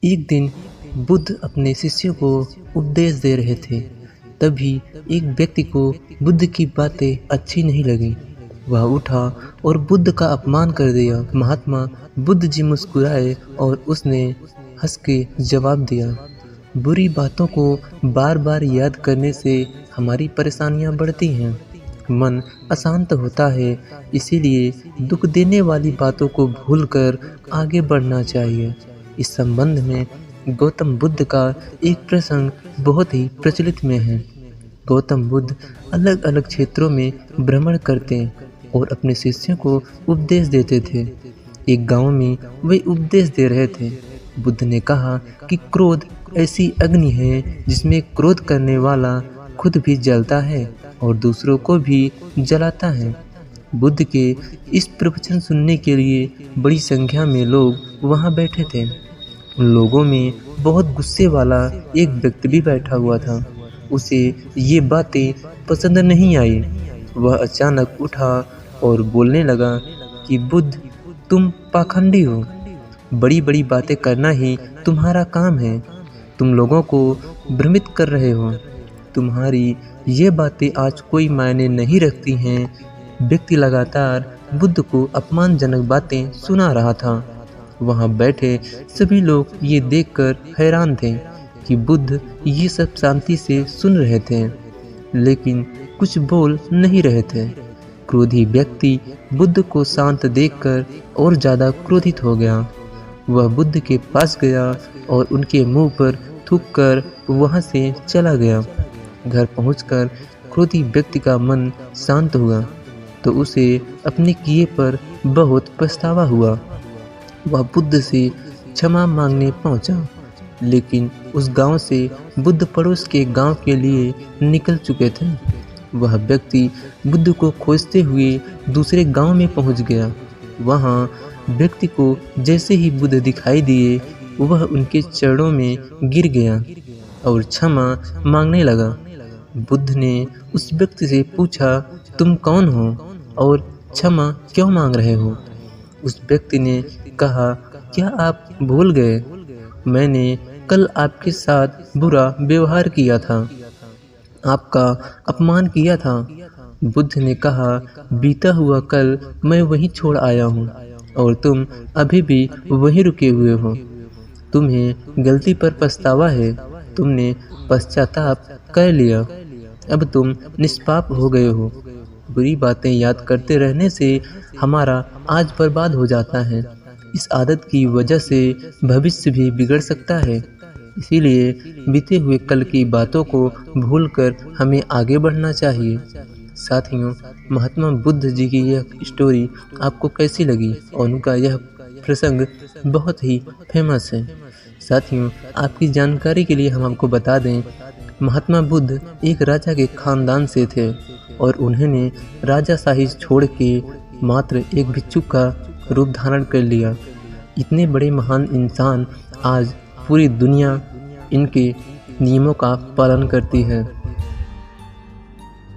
एक दिन बुद्ध अपने शिष्यों को उपदेश दे रहे थे। तभी एक व्यक्ति को बुद्ध की बातें अच्छी नहीं लगी। वह उठा और बुद्ध का अपमान कर दिया। महात्मा बुद्ध जी मुस्कुराए और उसने हंस के जवाब दिया, बुरी बातों को बार बार याद करने से हमारी परेशानियां बढ़ती हैं। मन अशांत होता है, इसीलिए दुख देने वाली बातों को भूलकर आगे बढ़ना चाहिए। इस संबंध में गौतम बुद्ध का एक प्रसंग बहुत ही प्रचलित में है। गौतम बुद्ध अलग अलग क्षेत्रों में भ्रमण करते और अपने शिष्यों को उपदेश देते थे। एक गांव में वे उपदेश दे रहे थे। बुद्ध ने कहा कि क्रोध ऐसी अग्नि है जिसमें क्रोध करने वाला खुद भी जलता है और दूसरों को भी जलाता है। बुद्ध के इस प्रवचन सुनने के लिए बड़ी संख्या में लोग वहां बैठे थे। उन लोगों में बहुत गुस्से वाला एक व्यक्ति भी बैठा हुआ था। उसे ये बातें पसंद नहीं आई। वह अचानक उठा और बोलने लगा कि बुद्ध, तुम पाखंडी हो। बड़ी बड़ी बातें करना ही तुम्हारा काम है। तुम लोगों को भ्रमित कर रहे हो। तुम्हारी ये बातें आज कोई मायने नहीं रखती हैं। व्यक्ति लगातार बुद्ध को अपमानजनक बातें सुना रहा था। वहां बैठे सभी लोग ये देखकर हैरान थे कि बुद्ध ये सब शांति से सुन रहे थे, लेकिन कुछ बोल नहीं रहे थे। क्रोधी व्यक्ति बुद्ध को शांत देखकर और ज़्यादा क्रोधित हो गया। वह बुद्ध के पास गया और उनके मुंह पर थूककर वहां से चला गया। घर पहुंचकर क्रोधी व्यक्ति का मन शांत हुआ तो उसे अपने किए पर बहुत पछतावा हुआ। वह बुद्ध से क्षमा मांगने पहुंचा, लेकिन उस गांव से बुद्ध पड़ोस के गांव के लिए निकल चुके थे। वह व्यक्ति बुद्ध को खोजते हुए दूसरे गांव में पहुंच गया। वहां व्यक्ति को जैसे ही बुद्ध दिखाई दिए, वह उनके चरणों में गिर गया और क्षमा मांगने लगा। बुद्ध ने उस व्यक्ति से पूछा, तुम कौन हो और क्षमा क्यों मांग रहे हो? उस व्यक्ति ने कहा, क्या आप भूल गए? मैंने कल आपके साथ बुरा व्यवहार किया था, आपका अपमान किया था। बुद्ध ने कहा, बीता हुआ कल मैं वहीं छोड़ आया हूँ और तुम अभी भी वहीं रुके हुए हो। तुम्हें गलती पर पछतावा है। तुमने पश्चाताप कर लिया। अब तुम निष्पाप हो गए हो। बुरी बातें याद करते रहने से हमारा आज बर्बाद हो जाता है। इस आदत की वजह से भविष्य भी बिगड़ सकता है। इसीलिए बीते हुए कल की बातों को भूलकर हमें आगे बढ़ना चाहिए। साथियों, महात्मा बुद्ध जी की यह स्टोरी आपको कैसी लगी? और उनका यह प्रसंग बहुत ही फेमस है। साथियों, आपकी जानकारी के लिए हम आपको बता दें, महात्मा बुद्ध एक राजा के खानदान से थे और उन्होंने राजाशाही छोड़ के मात्र एक भिक्षुक का रूप धारण कर लिया। इतने बड़े महान इंसान आज पूरी दुनिया इनके नियमों का पालन करती है।